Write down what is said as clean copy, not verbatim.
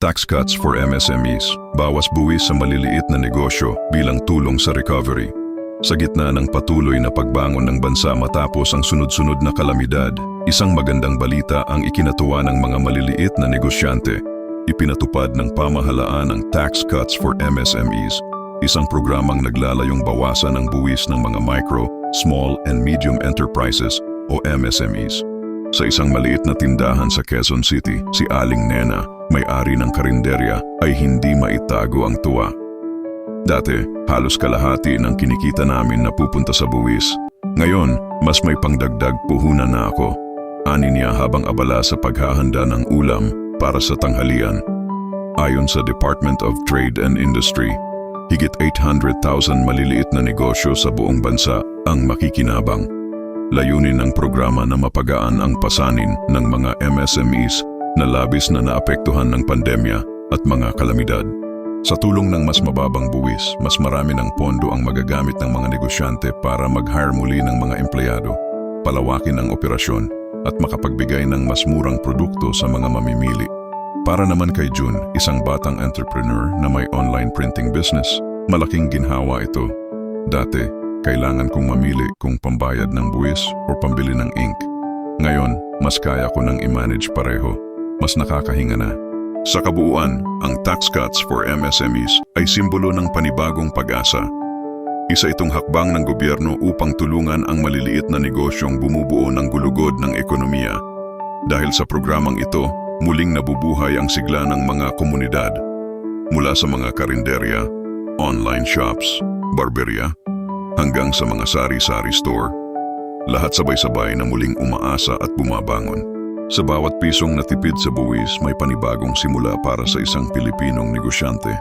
Tax cuts for MSMEs, bawas buwis sa maliliit na negosyo bilang tulong sa recovery. Sa gitna ng patuloy na pagbangon ng bansa matapos ang sunod-sunod na kalamidad, isang magandang balita ang ikinatuwa ng mga maliliit na negosyante. Ipinatupad ng pamahalaan ang Tax Cuts for MSMEs, isang programang naglalayong bawasan ang buwis ng mga micro, small and medium enterprises o MSMEs. Sa isang maliit na tindahan sa Quezon City, si Aling Nena, may-ari ng karinderya, ay hindi maitago ang tuwa. Dati, halos kalahati ng kinikita namin napupunta sa buwis. Ngayon, mas may pangdagdag puhunan na ako. Ani niya habang abala sa paghahanda ng ulam para sa tanghalian. Ayon sa Department of Trade and Industry, higit 800,000 maliliit na negosyo sa buong bansa ang makikinabang. Layunin ng programa na mapagaan ang pasanin ng mga MSMEs na labis na naapektuhan ng pandemya at mga kalamidad. Sa tulong ng mas mababang buwis, mas marami ng pondo ang magagamit ng mga negosyante para mag-hire muli ng mga empleyado, palawakin ang operasyon at makapagbigay ng mas murang produkto sa mga mamimili. Para naman kay June, isang batang entrepreneur na may online printing business, malaking ginhawa ito. Dati, kailangan kong mamili kung pambayad ng buwis o pambili ng ink. Ngayon, mas kaya ko nang i-manage pareho. Mas nakakahinga na. Sa kabuuan, ang tax cuts for MSMEs ay simbolo ng panibagong pag-asa. Isa itong hakbang ng gobyerno upang tulungan ang maliliit na negosyong bumubuo ng gulugod ng ekonomiya. Dahil sa programang ito, muling nabubuhay ang sigla ng mga komunidad. Mula sa mga karinderya, online shops, barberya, hanggang sa mga sari-sari store, lahat sabay-sabay na muling umaasa at bumabangon. Sa bawat pisong natipid sa buwis, may panibagong simula para sa isang Pilipinong negosyante.